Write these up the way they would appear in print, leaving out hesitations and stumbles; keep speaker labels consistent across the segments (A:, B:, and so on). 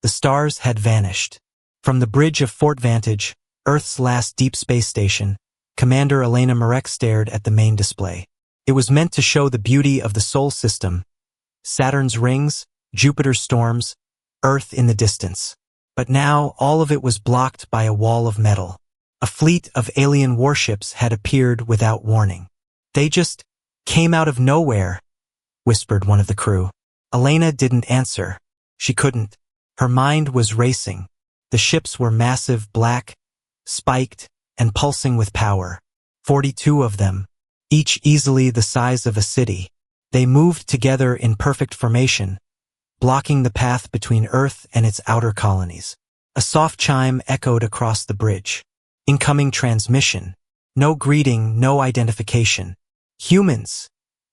A: The stars had vanished. From the bridge of Fort Vantage, Earth's last deep space station, Commander Elena Marek stared at the main display. It was meant to show the beauty of the Sol system, Saturn's rings, Jupiter's storms, Earth in the distance. But now all of it was blocked by a wall of metal. A fleet of alien warships had appeared without warning. They just came out of nowhere, whispered one of the crew. Elena didn't answer. She couldn't. Her mind was racing. The ships were massive, black, spiked, and pulsing with power. 42 of them, each easily the size of a city. They moved together in perfect formation, blocking the path between Earth and its outer colonies. A soft chime echoed across the bridge. Incoming transmission. No greeting, no identification. Humans,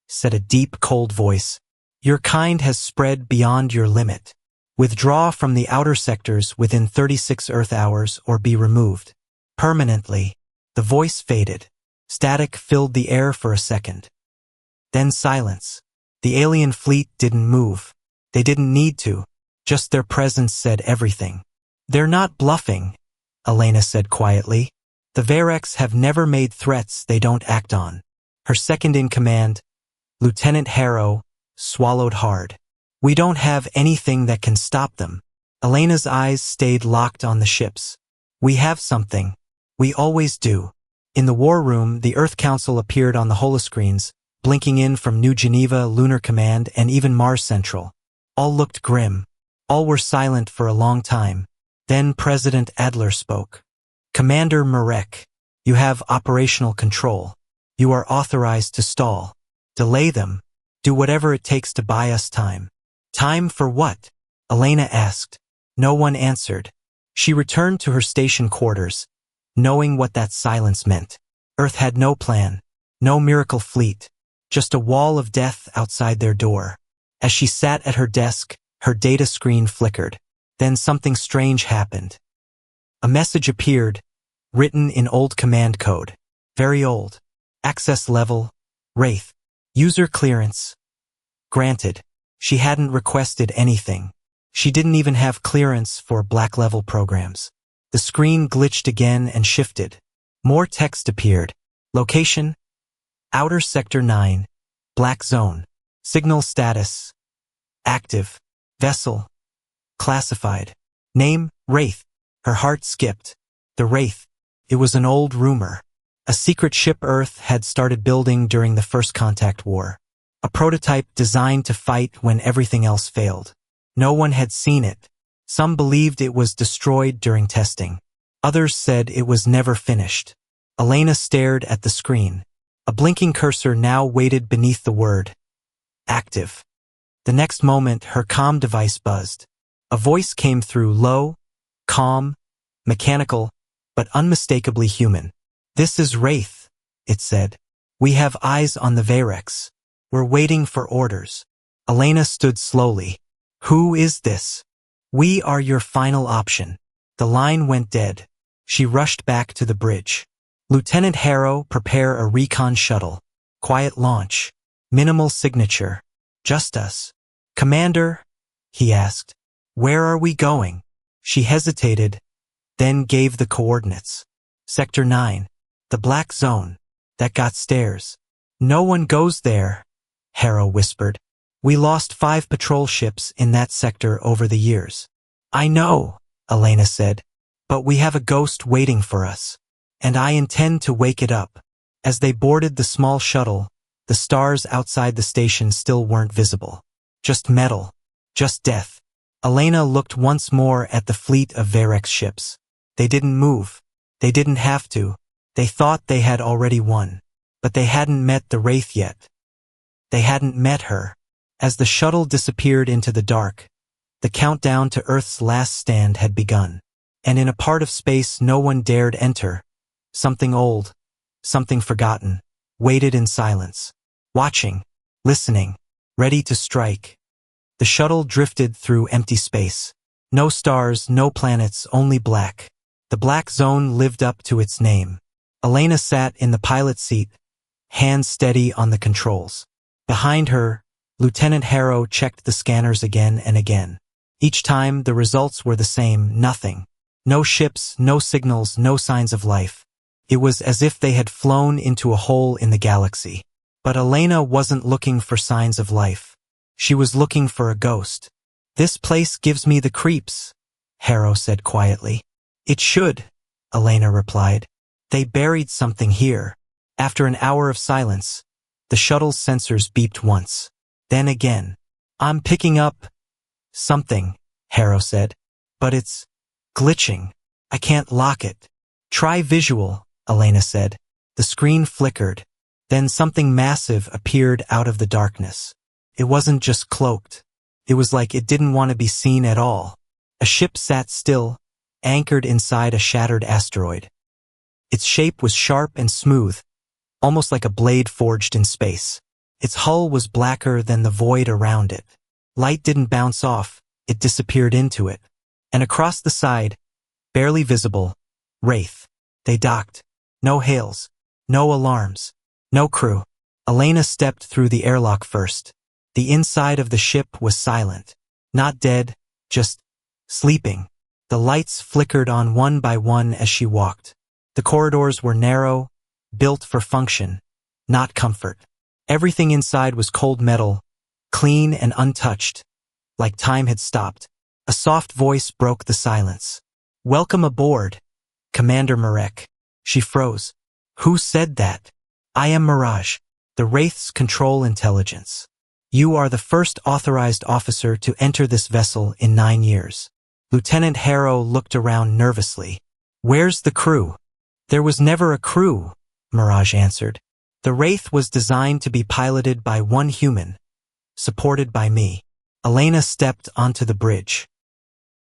A: said a deep, cold voice. Your kind has spread beyond your limit. Withdraw from the outer sectors within 36 Earth hours or be removed. Permanently. The voice faded. Static filled the air for a second. Then silence. The alien fleet didn't move. They didn't need to. Just their presence said everything. They're not bluffing, Elena said quietly. The Varex have never made threats they don't act on. Her second-in-command, Lieutenant Harrow, swallowed hard. We don't have anything that can stop them. Elena's eyes stayed locked on the ships. We have something. We always do. In the war room, the Earth Council appeared on the holoscreens, blinking in from New Geneva, Lunar Command, and even Mars Central. All looked grim. All were silent for a long time. Then President Adler spoke. Commander Marek, you have operational control. You are authorized to stall. Delay them. Do whatever it takes to buy us time. Time for what? Elena asked. No one answered. She returned to her station quarters, knowing what that silence meant. Earth had no plan, no miracle fleet, just a wall of death outside their door. As she sat at her desk, her data screen flickered. Then something strange happened. A message appeared, written in old command code. Very old. Access level, Wraith. User clearance. Granted. She hadn't requested anything. She didn't even have clearance for black-level programs. The screen glitched again and shifted. More text appeared. Location: Outer Sector 9. Black Zone. Signal status: active. Vessel: classified. Name: Wraith. Her heart skipped. The Wraith. It was an old rumor. A secret ship Earth had started building during the First Contact War. A prototype designed to fight when everything else failed. No one had seen it. Some believed it was destroyed during testing. Others said it was never finished. Elena stared at the screen. A blinking cursor now waited beneath the word active. The next moment, her comm device buzzed. A voice came through, low, calm, mechanical, but unmistakably human. This is Wraith, it said. We have eyes on the Varex. We're waiting for orders. Elena stood slowly. Who is this? We are your final option. The line went dead. She rushed back to the bridge. Lieutenant Harrow, prepare a recon shuttle. Quiet launch. Minimal signature. Just us. Commander, he asked, where are we going? She hesitated, then gave the coordinates. Sector 9. The Black Zone. That got stairs. No one goes there, Harrow whispered. We lost 5 patrol ships in that sector over the years. I know, Elena said, but we have a ghost waiting for us. And I intend to wake it up. As they boarded the small shuttle, the stars outside the station still weren't visible. Just metal. Just death. Elena looked once more at the fleet of Varex ships. They didn't move. They didn't have to. They thought they had already won. But they hadn't met the Wraith yet. They hadn't met her. As the shuttle disappeared into the dark, the countdown to Earth's last stand had begun. And in a part of space no one dared enter, something old, something forgotten, waited in silence, watching, listening, ready to strike. The shuttle drifted through empty space. No stars, no planets, only black. The Black Zone lived up to its name. Elena sat in the pilot seat, hands steady on the controls. Behind her, Lieutenant Harrow checked the scanners again and again. Each time, the results were the same, nothing. No ships, no signals, no signs of life. It was as if they had flown into a hole in the galaxy. But Elena wasn't looking for signs of life. She was looking for a ghost. "This place gives me the creeps," Harrow said quietly. "It should," Elena replied. "They buried something here." After an hour of silence, the shuttle's sensors beeped once. Then again. "I'm picking up something," Harrow said. "But it's glitching. I can't lock it." "Try visual," Elena said. The screen flickered. Then something massive appeared out of the darkness. It wasn't just cloaked. It was like it didn't want to be seen at all. A ship sat still, anchored inside a shattered asteroid. Its shape was sharp and smooth, almost like a blade forged in space. Its hull was blacker than the void around it. Light didn't bounce off, it disappeared into it. And across the side, barely visible, Wraith. They docked. No hails. No alarms. No crew. Elena stepped through the airlock first. The inside of the ship was silent. Not dead, just sleeping. The lights flickered on one by one as she walked. The corridors were narrow, built for function, not comfort. Everything inside was cold metal, clean and untouched, like time had stopped. A soft voice broke the silence. "Welcome aboard, Commander Marek." She froze. "Who said that?" "I am Mirage, the Wraith's control intelligence. You are the first authorized officer to enter this vessel in 9 years." Lieutenant Harrow looked around nervously. "Where's the crew?" "There was never a crew," Mirage answered. "The Wraith was designed to be piloted by one human, supported by me." Elena stepped onto the bridge.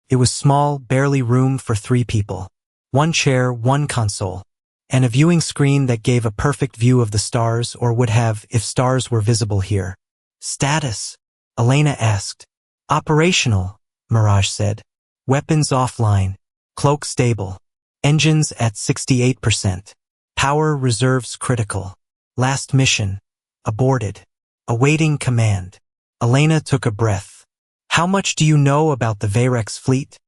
A: It was small, barely room for 3 people. 1 chair, 1 console, and a viewing screen that gave a perfect view of the stars, or would have if stars were visible here. "Status?" Elena asked. "Operational," Mirage said. "Weapons offline. Cloak stable. Engines at 68%. Power reserves critical. Last mission. Aborted. Awaiting command." Elena took a breath. "How much do you know about the Veyrex fleet?"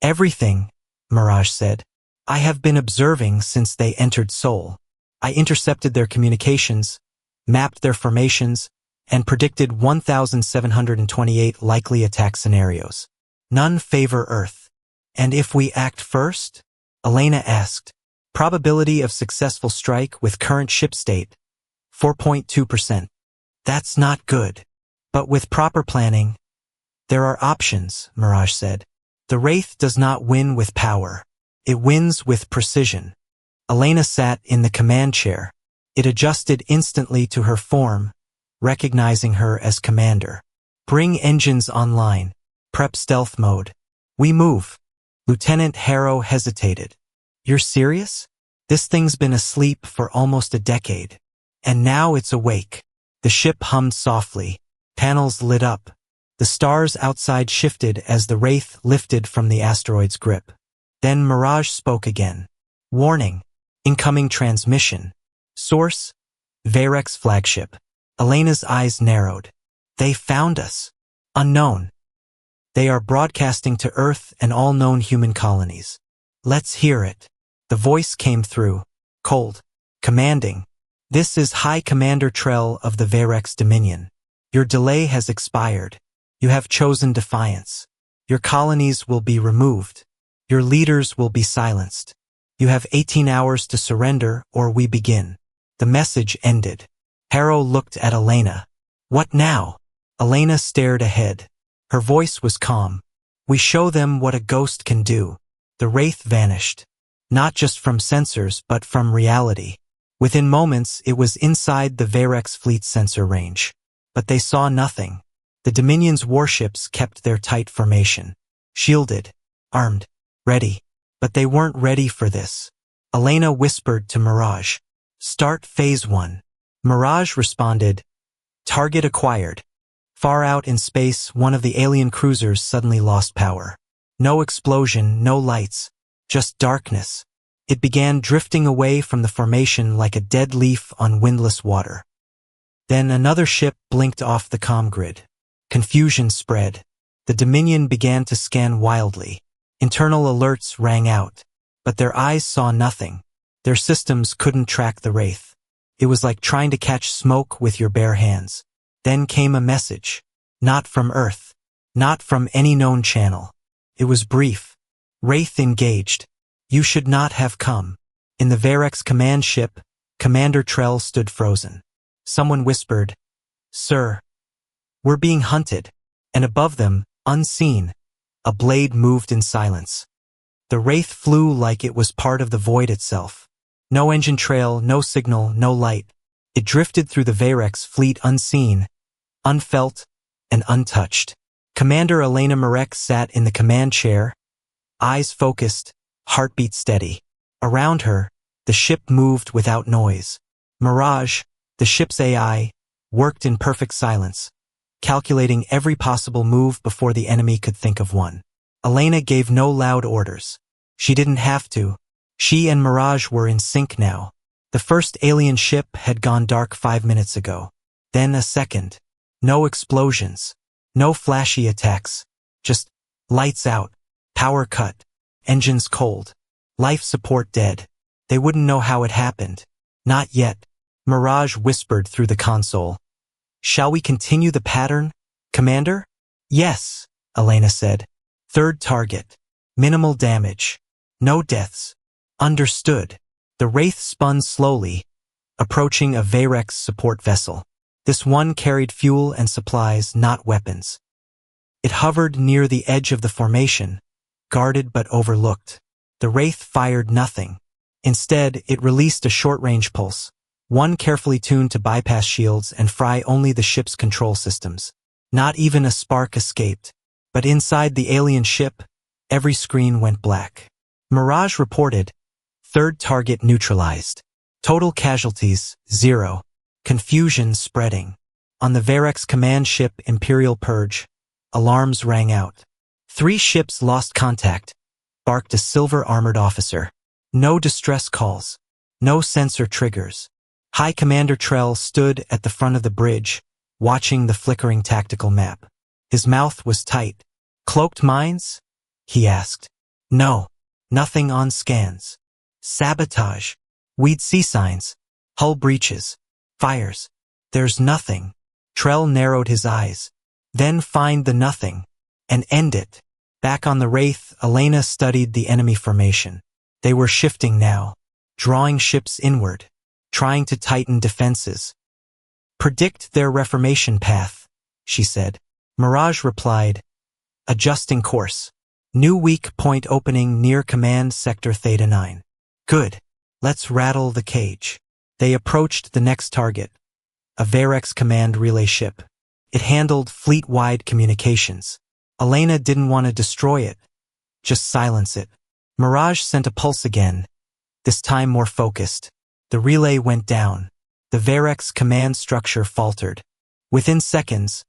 A: "Everything," Mirage said. "I have been observing since they entered Sol. I intercepted their communications, mapped their formations, and predicted 1,728 likely attack scenarios. None favor Earth. And if we act first?" Elena asked. "Probability of successful strike with current ship state, 4.2%. That's not good. But with proper planning, there are options," Mirage said. "The Wraith does not win with power. It wins with precision." Elena sat in the command chair. It adjusted instantly to her form, recognizing her as commander. "Bring engines online. Prep stealth mode. We move." Lieutenant Harrow hesitated. "You're serious? This thing's been asleep for almost a decade. And now it's awake." The ship hummed softly. Panels lit up. The stars outside shifted as the Wraith lifted from the asteroid's grip. Then Mirage spoke again. "Warning. Incoming transmission. Source? Veyrex flagship." Elena's eyes narrowed. "They found us. Unknown. They are broadcasting to Earth and all known human colonies. Let's hear it." The voice came through, cold, commanding. "This is High Commander Trell of the Veyrex Dominion. Your delay has expired. You have chosen defiance. Your colonies will be removed. Your leaders will be silenced. You have 18 hours to surrender or we begin." The message ended. Harrow looked at Elena. "What now?" Elena stared ahead. Her voice was calm. "We show them what a ghost can do." The Wraith vanished. Not just from sensors, but from reality. Within moments, it was inside the Veyrex fleet sensor range. But they saw nothing. The Dominion's warships kept their tight formation. Shielded, armed, ready. But they weren't ready for this. Elena whispered to Mirage. "Start Phase 1. Mirage responded. "Target acquired." Far out in space, one of the alien cruisers suddenly lost power. No explosion, no lights, just darkness. It began drifting away from the formation like a dead leaf on windless water. Then another ship blinked off the comm grid. Confusion spread. The Dominion began to scan wildly. Internal alerts rang out, but their eyes saw nothing. Their systems couldn't track the Wraith. It was like trying to catch smoke with your bare hands. Then came a message. Not from Earth. Not from any known channel. It was brief. Wraith engaged. You should not have come. In the Varex command ship, Commander Trell stood frozen. Someone whispered, "Sir, we're being hunted." And above them, unseen, a blade moved in silence. The Wraith flew like it was part of the void itself. No engine trail, no signal, no light. It drifted through the Varex fleet unseen, unfelt, and untouched. Commander Elena Marek sat in the command chair, eyes focused, heartbeat steady. Around her, the ship moved without noise. Mirage, the ship's AI, worked in perfect silence, calculating every possible move before the enemy could think of one. Elena gave no loud orders. She didn't have to. She and Mirage were in sync now. The first alien ship had gone dark 5 minutes ago. Then a second. No explosions. No flashy attacks. Just lights out. Power cut. Engines cold. Life support dead. They wouldn't know how it happened. Not yet. Mirage whispered through the console. "Shall we continue the pattern, Commander?" "Yes," Elena said. "Third target. Minimal damage. No deaths." "Understood." The Wraith spun slowly, approaching a Varex support vessel. This one carried fuel and supplies, not weapons. It hovered near the edge of the formation, guarded but overlooked. The Wraith fired nothing. Instead, it released a short-range pulse, one carefully tuned to bypass shields and fry only the ship's control systems. Not even a spark escaped. But inside the alien ship, every screen went black. Mirage reported, "Third target neutralized. Total casualties, 0. Confusion spreading." On the Varex command ship Imperial Purge, alarms rang out. 3 ships lost contact, barked a silver-armored officer. No distress calls. No sensor triggers. High Commander Trell stood at the front of the bridge, watching the flickering tactical map. His mouth was tight. "Cloaked mines?" he asked. "No. Nothing on scans. Sabotage. We'd see signs. Hull breaches. Fires. There's nothing." Trell narrowed his eyes. "Then find the nothing. And end it." Back on the Wraith, Elena studied the enemy formation. They were shifting now, drawing ships inward, trying to tighten defenses. "Predict their reformation path," she said. Mirage replied, "Adjusting course. New weak point opening near Command Sector Theta 9. Good. Let's rattle the cage." They approached the next target, a Varex command relay ship. It handled fleet-wide communications. Elena didn't want to destroy it, just silence it. Mirage sent a pulse again, this time more focused. The relay went down. The Varex command structure faltered. Within seconds,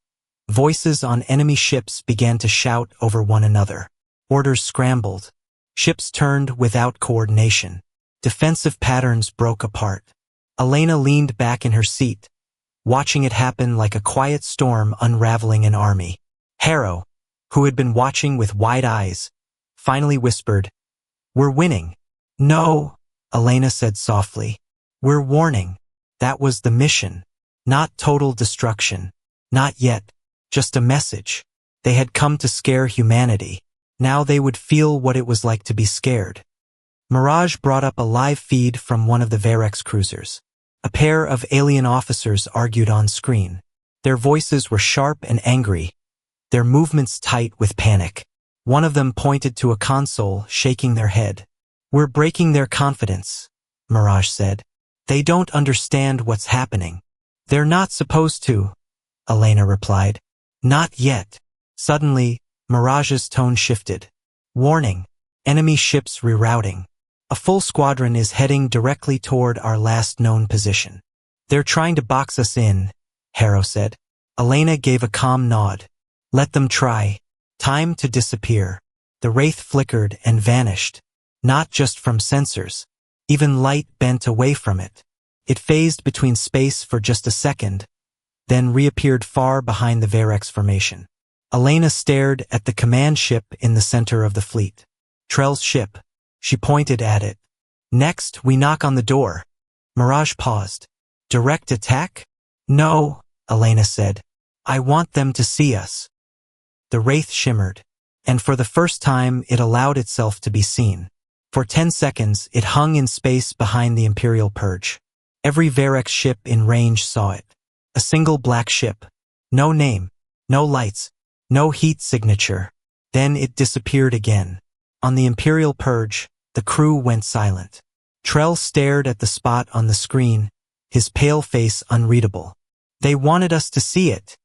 A: voices on enemy ships began to shout over one another. Orders scrambled. Ships turned without coordination. Defensive patterns broke apart. Elena leaned back in her seat, watching it happen like a quiet storm unraveling an army. Harrow, who had been watching with wide eyes, finally whispered, "We're winning." "No," Elena said softly. "We're warning. That was the mission. Not total destruction. Not yet. Just a message. They had come to scare humanity. Now they would feel what it was like to be scared." Mirage brought up a live feed from one of the Varex cruisers. A pair of alien officers argued on screen. Their voices were sharp and angry, their movements tight with panic. One of them pointed to a console, shaking their head. "We're breaking their confidence," Mirage said. "They don't understand what's happening." "They're not supposed to," Elena replied. "Not yet." Suddenly, Mirage's tone shifted. "Warning. Enemy ships rerouting. A full squadron is heading directly toward our last known position." "They're trying to box us in," Harrow said. Elena gave a calm nod. "Let them try. Time to disappear." The Wraith flickered and vanished. Not just from sensors. Even light bent away from it. It phased between space for just a second, then reappeared far behind the Varex formation. Elena stared at the command ship in the center of the fleet. Trell's ship. She pointed at it. Next, we knock on the door. Mirage paused. Direct attack? No, Elena said. I want them to see us. The Wraith shimmered, and for the first time it allowed itself to be seen. For 10 seconds it hung in space behind the Imperial Purge. Every Varex ship in range saw it. A single black ship. No name, no lights, no heat signature. Then it disappeared again. On the Imperial Purge, the crew went silent. Trell stared at the spot on the screen, his pale face unreadable. They wanted us to see it,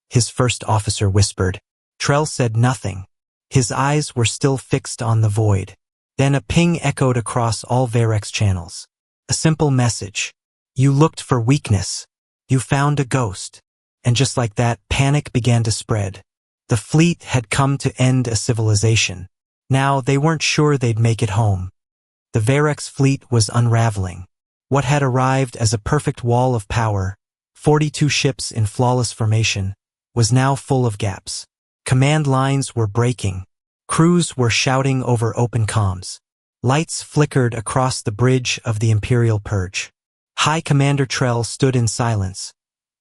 A: his first officer whispered. Trell said nothing. His eyes were still fixed on the void. Then a ping echoed across all Varex channels. A simple message. You looked for weakness. You found a ghost. And just like that, panic began to spread. The fleet had come to end a civilization. Now they weren't sure they'd make it home. The Varex fleet was unraveling. What had arrived as a perfect wall of power, 42 ships in flawless formation, was now full of gaps. Command lines were breaking. Crews were shouting over open comms. Lights flickered across the bridge of the Imperial Purge. High Commander Trell stood in silence,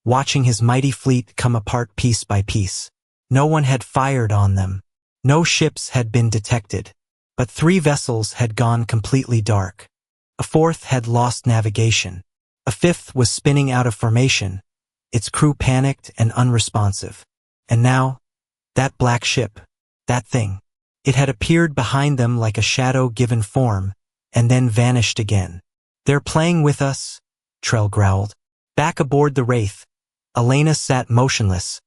A: watching his mighty fleet come apart piece by piece. No one had fired on them. No ships had been detected. But 3 vessels had gone completely dark. A 4th had lost navigation. A 5th was spinning out of formation, its crew panicked and unresponsive. And now, that black ship, that thing. It had appeared behind them like a shadow given form, and then vanished again. They're playing with us, Trell growled. Back aboard the Wraith, Elena sat motionless,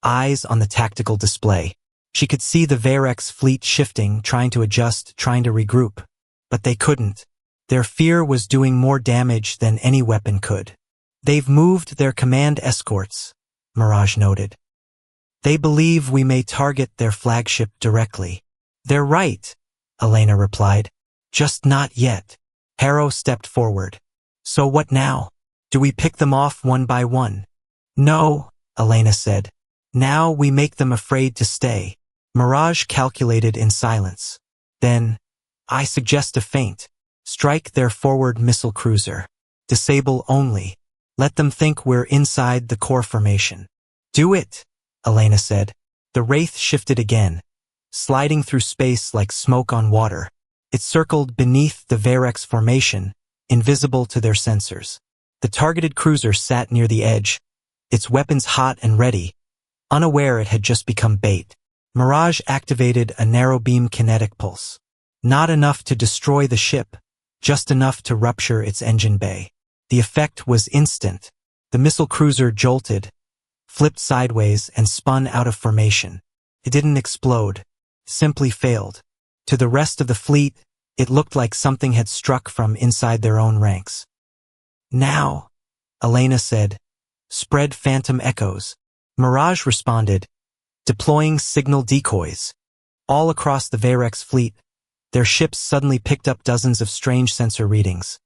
A: eyes on the tactical display. She could see the Varex fleet shifting, trying to adjust, trying to regroup. But they couldn't. Their fear was doing more damage than any weapon could. They've moved their command escorts, Mirage noted. They believe we may target their flagship directly. They're right, Elena replied. Just not yet. Harrow stepped forward. So what now? Do we pick them off one by one? No, Elena said. Now we make them afraid to stay. Mirage calculated in silence. Then, I suggest a feint. Strike their forward missile cruiser. Disable only. Let them think we're inside the core formation. Do it, Elena said. The Wraith shifted again, sliding through space like smoke on water. It circled beneath the Varex formation, invisible to their sensors. The targeted cruiser sat near the edge, its weapons hot and ready, unaware it had just become bait. Mirage activated a narrow-beam kinetic pulse. Not enough to destroy the ship, just enough to rupture its engine bay. The effect was instant. The missile cruiser jolted, flipped sideways, and spun out of formation. It didn't explode, simply failed. To the rest of the fleet, it looked like something had struck from inside their own ranks. Now, Elena said, spread phantom echoes. Mirage responded, deploying signal decoys. All across the Varex fleet, their ships suddenly picked up dozens of strange sensor readings.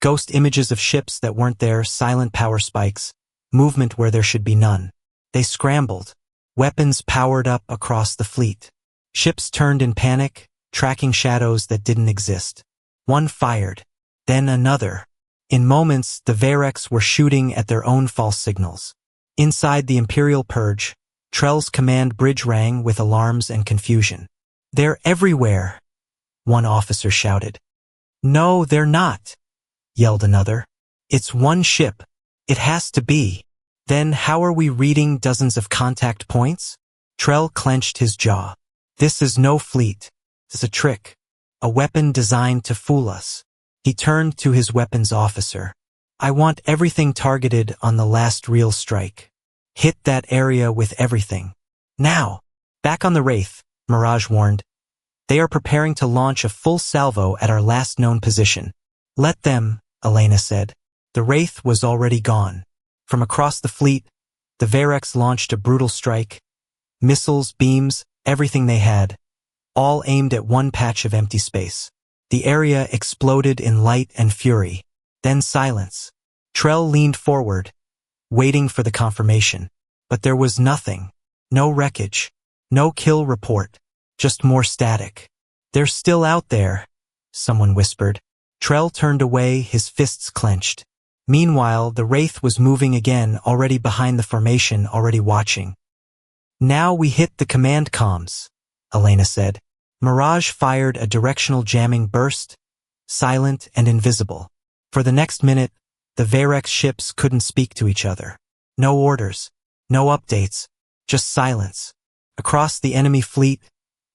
A: Ghost images of ships that weren't there, silent power spikes, movement where there should be none. They scrambled. Weapons powered up across the fleet. Ships turned in panic, tracking shadows that didn't exist. One fired, then another. In moments, the Varex were shooting at their own false signals. Inside the Imperial Purge, Trell's command bridge rang with alarms and confusion. They're everywhere, one officer shouted. No, they're not, yelled another. It's one ship. It has to be. Then how are we reading dozens of contact points? Trell clenched his jaw. This is no fleet. It's a trick. A weapon designed to fool us. He turned to his weapons officer. I want everything targeted on the last real strike. Hit that area with everything. Now. Back on the Wraith, Mirage warned. They are preparing to launch a full salvo at our last known position. Let them, Elena said. The Wraith was already gone. From across the fleet, the Varex launched a brutal strike. Missiles, beams, everything they had, all aimed at one patch of empty space. The area exploded in light and fury. Then silence. Trell leaned forward, waiting for the confirmation. But there was nothing. No wreckage. No kill report. Just more static. They're still out there, someone whispered. Trell turned away, his fists clenched. Meanwhile, the Wraith was moving again, already behind the formation, already watching. Now we hit the command comms, Elena said. Mirage fired a directional jamming burst, silent and invisible. For the next minute, the Varex ships couldn't speak to each other. No orders, no updates, just silence. Across the enemy fleet,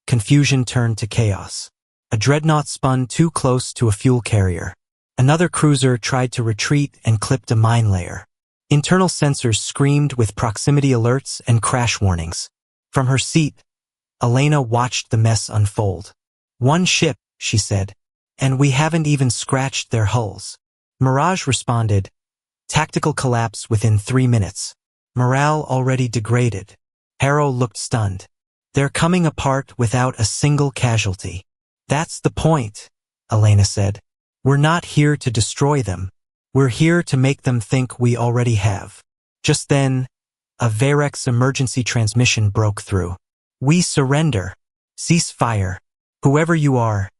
A: confusion turned to chaos. A dreadnought spun too close to a fuel carrier. Another cruiser tried to retreat and clipped a mine layer. Internal sensors screamed with proximity alerts and crash warnings. From her seat, Elena watched the mess unfold. One ship, she said, and we haven't even scratched their hulls. Mirage responded, tactical collapse within 3 minutes. Morale already degraded. Harrow looked stunned. They're coming apart without a single casualty. That's the point, Elena said. We're not here to destroy them. We're here to make them think we already have. Just then, a Varex emergency transmission broke through. We surrender. Cease fire. Whoever you are.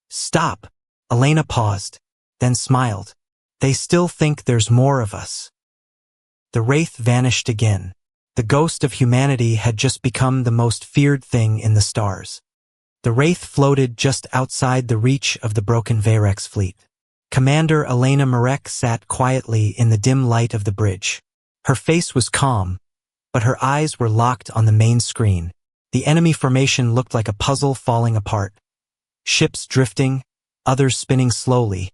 A: Stop. Elena paused, then smiled. They still think there's more of us. The Wraith vanished again. The ghost of humanity had just become the most feared thing in the stars. The Wraith floated just outside the reach of the broken Varex fleet. Commander Elena Marek sat quietly in the dim light of the bridge. Her face was calm, but her eyes were locked on the main screen. The enemy formation looked like a puzzle falling apart. Ships drifting, others spinning slowly,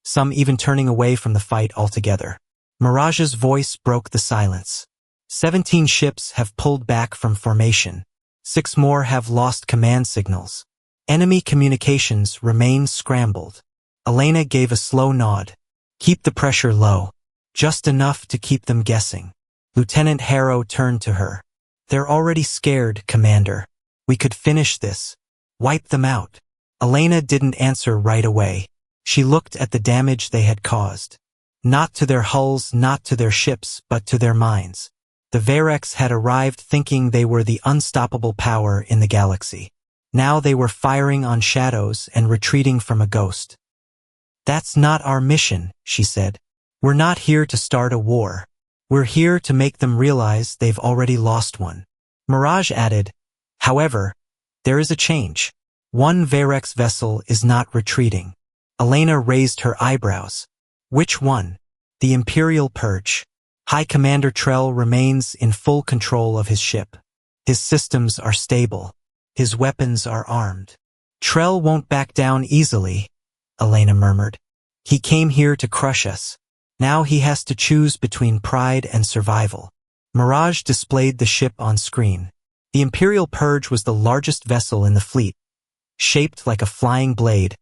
A: some even turning away from the fight altogether. Mirage's voice broke the silence. 17 ships have pulled back from formation. 6 more have lost command signals. Enemy communications remain scrambled. Elena gave a slow nod. Keep the pressure low. Just enough to keep them guessing. Lieutenant Harrow turned to her. They're already scared, Commander. We could finish this. Wipe them out. Elena didn't answer right away. She looked at the damage they had caused. Not to their hulls, not to their ships, but to their minds. The Varex had arrived thinking they were the unstoppable power in the galaxy. Now they were firing on shadows and retreating from a ghost. That's not our mission, she said. We're not here to start a war. We're here to make them realize they've already lost one. Mirage added, however, there is a change. One Varex vessel is not retreating. Elena raised her eyebrows. Which one? The Imperial Purge. High Commander Trell remains in full control of his ship. His systems are stable. His weapons are armed. Trell won't back down easily, Elena murmured. He came here to crush us. Now he has to choose between pride and survival. Mirage displayed the ship on screen. The Imperial Purge was the largest vessel in the fleet, shaped like a flying blade,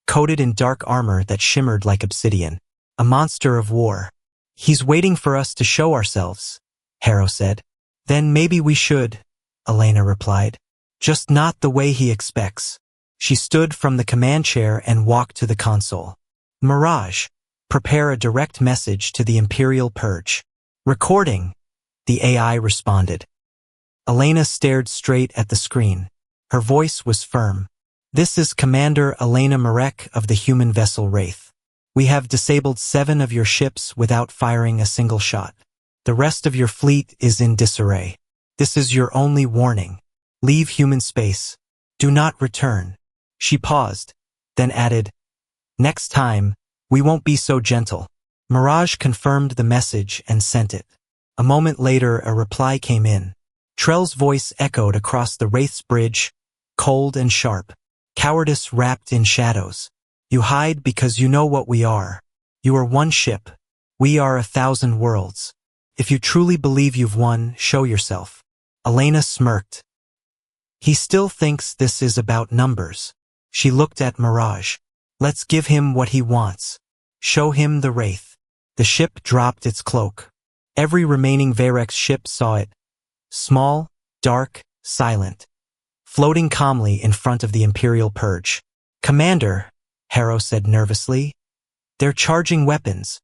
A: coated in dark armor that shimmered like obsidian. A monster of war. He's waiting for us to show ourselves, Harrow said. Then maybe we should, Elena replied. Just not the way he expects. She stood from the command chair and walked to the console. Mirage, prepare a direct message to the Imperial Purge. Recording, the AI responded. Elena stared straight at the screen. Her voice was firm. This is Commander Elena Marek of the human vessel Wraith. We have disabled 7 of your ships without firing a single shot. The rest of your fleet is in disarray. This is your only warning. Leave human space. Do not return. She paused, then added, next time, we won't be so gentle. Mirage confirmed the message and sent it. A moment later, a reply came in. Trell's voice echoed across the Wraith's bridge, cold and sharp. Cowardice wrapped in shadows. You hide because you know what we are. You are one ship. We are 1,000 worlds. If you truly believe you've won, show yourself. Elena smirked. He still thinks this is about numbers. She looked at Mirage. Let's give him what he wants. Show him the Wraith. The ship dropped its cloak. Every remaining Varex ship saw it. Small, dark, silent. Floating calmly in front of the Imperial Purge. Commander, Harrow said nervously. They're charging weapons.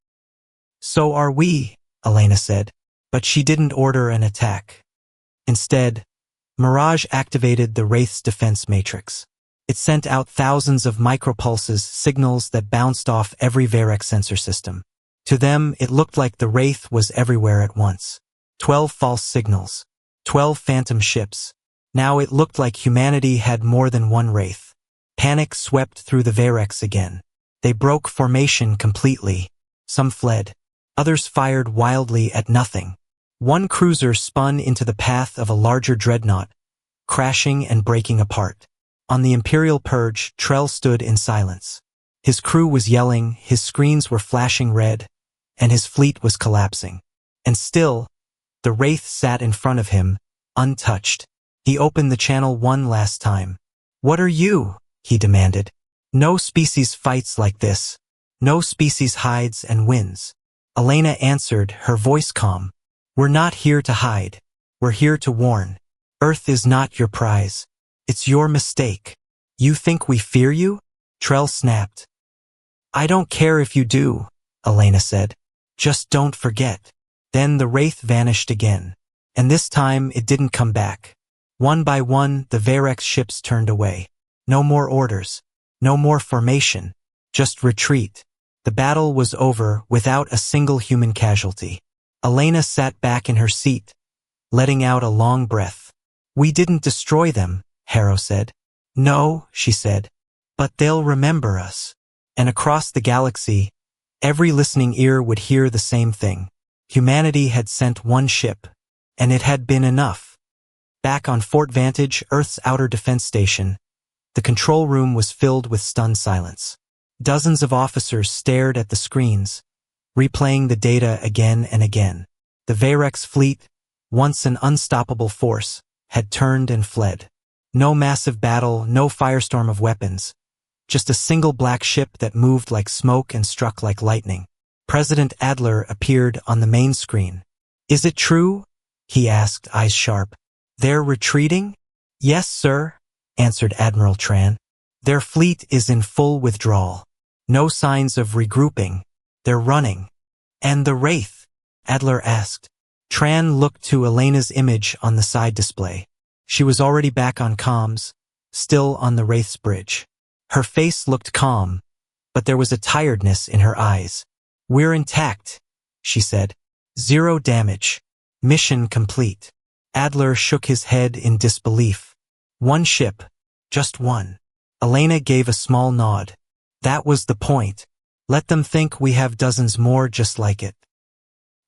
A: So are we, Elena said, but she didn't order an attack. Instead, Mirage activated the Wraith's defense matrix. It sent out thousands of micropulses, signals that bounced off every Varec sensor system. To them, it looked like the Wraith was everywhere at once. 12 false signals. 12 phantom ships. Now it looked like humanity had more than one Wraith. Panic swept through the Varecs again. They broke formation completely. Some fled. Others fired wildly at nothing. One cruiser spun into the path of a larger dreadnought, crashing and breaking apart. On the Imperial Purge, Trell stood in silence. His crew was yelling, his screens were flashing red, and his fleet was collapsing. And still, the Wraith sat in front of him, untouched. He opened the channel one last time. "What are you?" he demanded. "No species fights like this. No species hides and wins." Elena answered, her voice calm. "We're not here to hide. We're here to warn. Earth is not your prize. It's your mistake. You think we fear you?" Trell snapped. "I don't care if you do," Elena said. "Just don't forget." Then the Wraith vanished again. And this time it didn't come back. One by one, the Varec ships turned away. No more orders. No more formation. Just retreat. The battle was over without a single human casualty. Elena sat back in her seat, letting out a long breath. "We didn't destroy them," Harrow said. "No," she said, "but they'll remember us." And across the galaxy, every listening ear would hear the same thing. Humanity had sent one ship, and it had been enough. Back on Fort Vantage, Earth's outer defense station, the control room was filled with stunned silence. Dozens of officers stared at the screens, replaying the data again and again. The Varecs fleet, once an unstoppable force, had turned and fled. No massive battle, no firestorm of weapons. Just a single black ship that moved like smoke and struck like lightning. President Adler appeared on the main screen. "Is it true?" he asked, eyes sharp. "They're retreating?" "Yes, sir," answered Admiral Tran. "Their fleet is in full withdrawal. No signs of regrouping. They're running." "And the Wraith?" Adler asked. Tran looked to Elena's image on the side display. She was already back on comms, still on the Wraith's bridge. Her face looked calm, but there was a tiredness in her eyes. "We're intact," she said. "Zero damage. Mission complete." Adler shook his head in disbelief. "One ship. Just one." Elena gave a small nod. "That was the point. Let them think we have dozens more just like it."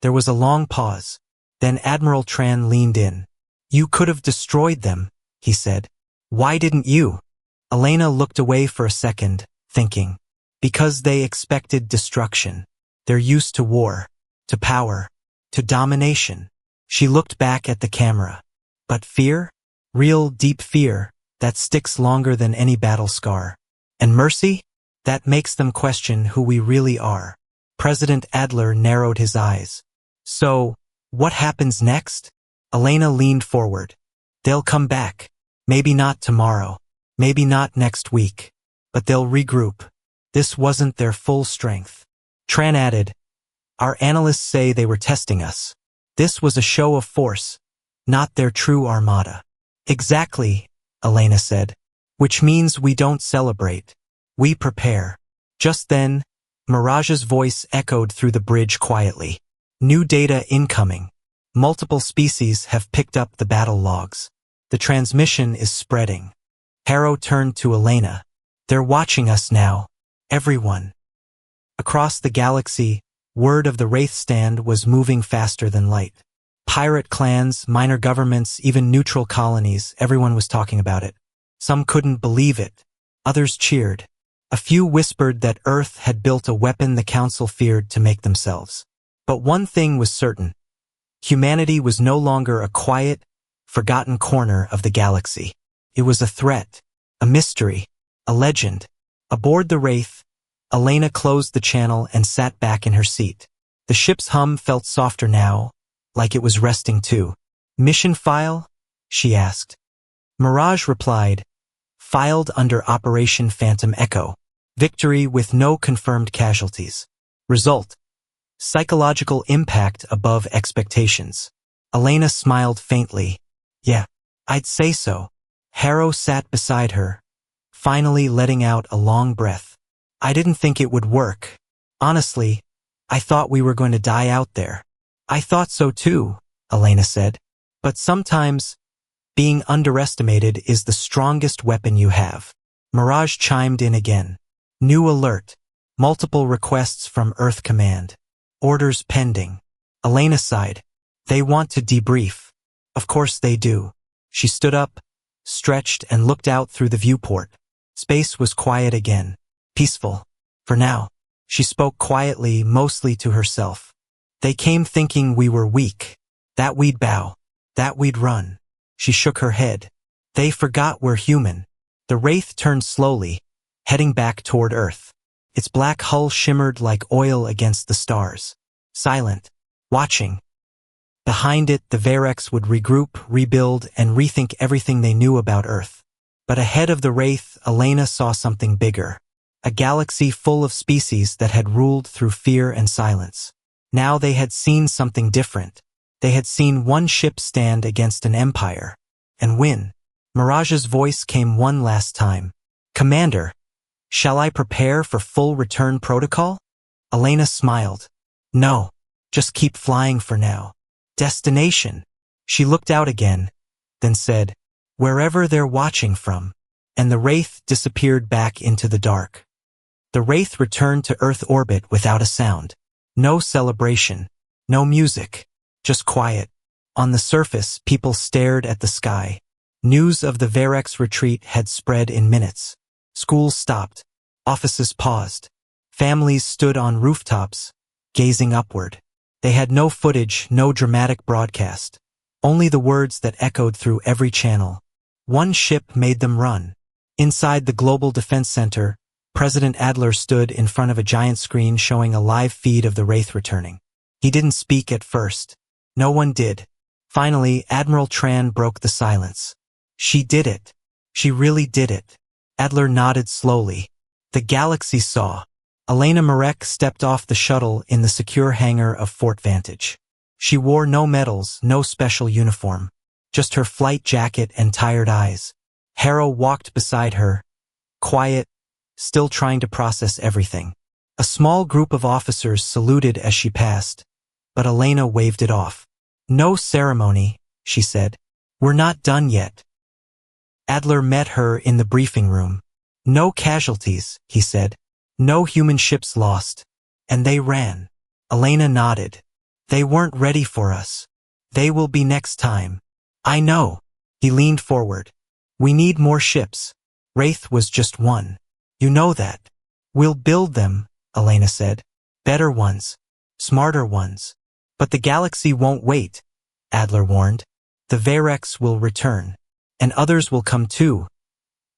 A: There was a long pause. Then Admiral Tran leaned in. "You could have destroyed them," he said. "Why didn't you?" Elena looked away for a second, thinking. "Because they expected destruction. They're used to war, to power, to domination." She looked back at the camera. But fear? Real, deep fear, that sticks longer than any battle scar. And mercy? That makes them question who we really are. President Adler narrowed his eyes. "So, what happens next?" Elena leaned forward. "They'll come back. Maybe not tomorrow. Maybe not next week. But they'll regroup. This wasn't their full strength." Tran added, "Our analysts say they were testing us. This was a show of force, not their true armada." "Exactly," Elena said. "Which means we don't celebrate. We prepare." Just then, Mirage's voice echoed through the bridge quietly. "New data incoming. Multiple species have picked up the battle logs. The transmission is spreading." Harrow turned to Elena. "They're watching us now. Everyone." Across the galaxy, word of the Wraith stand was moving faster than light. Pirate clans, minor governments, even neutral colonies, everyone was talking about it. Some couldn't believe it. Others cheered. A few whispered that Earth had built a weapon the Council feared to make themselves. But one thing was certain. Humanity was no longer a quiet, forgotten corner of the galaxy. It was a threat, a mystery, a legend. Aboard the Wraith, Elena closed the channel and sat back in her seat. The ship's hum felt softer now, like it was resting too. "Mission file?" she asked. Mirage replied, "Filed under Operation Phantom Echo. Victory with no confirmed casualties. Result: psychological impact above expectations." Elena smiled faintly. "Yeah, I'd say so. Harrow sat beside her, finally letting out a long breath. I didn't think it would work. Honestly, I thought we were going to die out there. I thought so too, Elena said. But sometimes, being underestimated is the strongest weapon you have. Mirage chimed in again. New alert. Multiple requests from Earth Command. Orders pending. Elena sighed. They want to debrief. Of course they do. She stood up, stretched, and looked out through the viewport. Space was quiet again. Peaceful. For now. She spoke quietly, mostly to herself. They came thinking we were weak. That we'd bow. That we'd run. She shook her head. They forgot we're human. The Wraith turned slowly, heading back toward Earth. Its black hull shimmered like oil against the stars. Silent. Watching. Behind it, the Varex would regroup, rebuild, and rethink everything they knew about Earth. But ahead of the Wraith, Elena saw something bigger. A galaxy full of species that had ruled through fear and silence. Now they had seen something different. They had seen one ship stand against an empire. And win. Mirage's voice came one last time. Commander, shall I prepare for full return protocol? Elena smiled. No, just keep flying for now. Destination. She looked out again, then said, wherever they're watching from. And the Wraith disappeared back into the dark. The Wraith returned to Earth orbit without a sound. No celebration. No music. Just quiet. On the surface, people stared at the sky. News of the Varex retreat had spread in minutes. Schools stopped. Offices paused. Families stood on rooftops, gazing upward. They had no footage, no dramatic broadcast. Only the words that echoed through every channel. One ship made them run. Inside the Global Defense Center, President Adler stood in front of a giant screen showing a live feed of the Wraith returning. He didn't speak at first. No one did. Finally, Admiral Tran broke the silence. She did it. She really did it. Adler nodded slowly. The galaxy saw. Elena Marek stepped off the shuttle in the secure hangar of Fort Vantage. She wore no medals, no special uniform. Just her flight jacket and tired eyes. Harrow walked beside her, quiet, still trying to process everything. A small group of officers saluted as she passed, but Elena waved it off. No ceremony, she said. We're not done yet. Adler met her in the briefing room. No casualties, he said. No human ships lost. And they ran. Elena nodded. They weren't ready for us. They will be next time. I know. He leaned forward. We need more ships. Wraith was just one. You know that. We'll build them, Elena said. Better ones. Smarter ones. But the galaxy won't wait, Adler warned. The Varex will return. And others will come too.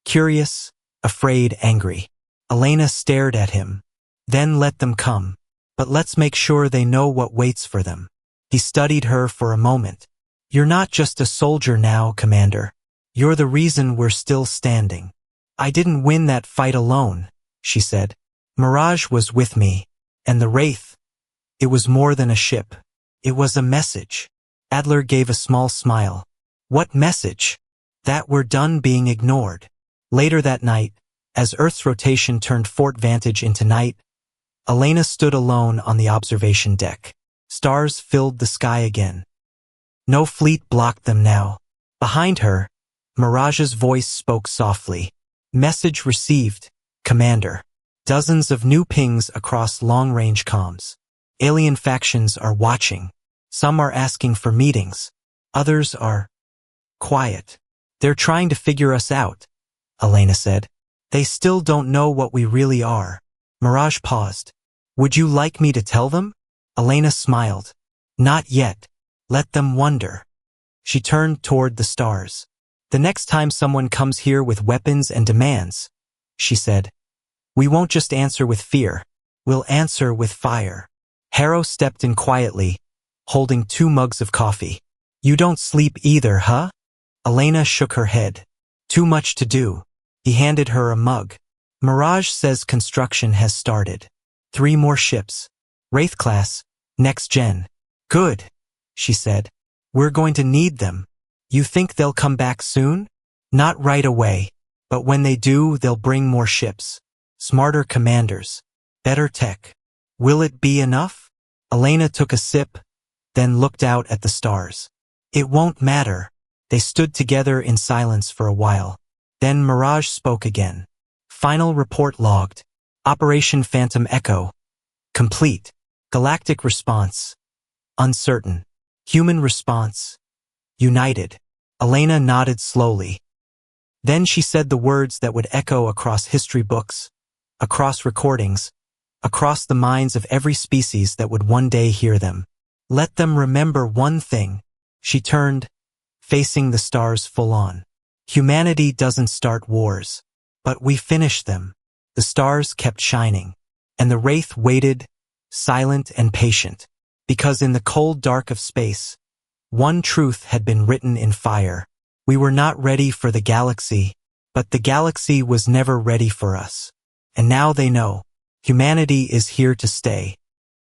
A: Curious, afraid, angry. Elena stared at him. Then let them come. But let's make sure they know what waits for them. He studied her for a moment. You're not just a soldier now, Commander. You're the reason we're still standing. I didn't win that fight alone, she said. Mirage was with me. And the Wraith. It was more than a ship. It was a message. Adler gave a small smile. What message? That we're done being ignored. Later that night, as Earth's rotation turned Fort Vantage into night, Elena stood alone on the observation deck. Stars filled the sky again. No fleet blocked them now. Behind her, Mirage's voice spoke softly. Message received, Commander. Dozens of new pings across long-range comms. Alien factions are watching. Some are asking for meetings. Others are quiet. They're trying to figure us out, Elena said. They still don't know what we really are. Mirage paused. Would you like me to tell them? Elena smiled. Not yet. Let them wonder. She turned toward the stars. The next time someone comes here with weapons and demands, she said, we won't just answer with fear. We'll answer with fire. Harrow stepped in quietly, holding 2 mugs of coffee. You don't sleep either, huh? Elena shook her head. Too much to do. He handed her a mug. Mirage says construction has started. 3 more ships. Wraith class, next gen. Good, she said. We're going to need them. You think they'll come back soon? Not right away, but when they do, they'll bring more ships, smarter commanders, better tech. Will it be enough? Elena took a sip, then looked out at the stars. It won't matter. They stood together in silence for a while. Then Mirage spoke again. Final report logged. Operation Phantom Echo. Complete. Galactic response. Uncertain. Human response. United. Elena nodded slowly. Then she said the words that would echo across history books, across recordings, across the minds of every species that would one day hear them. Let them remember one thing. She turned, facing the stars full on. Humanity doesn't start wars, but we finish them. The stars kept shining, and the Wraith waited, silent and patient, because in the cold dark of space, one truth had been written in fire. We were not ready for the galaxy, but the galaxy was never ready for us. And now they know. Humanity is here to stay.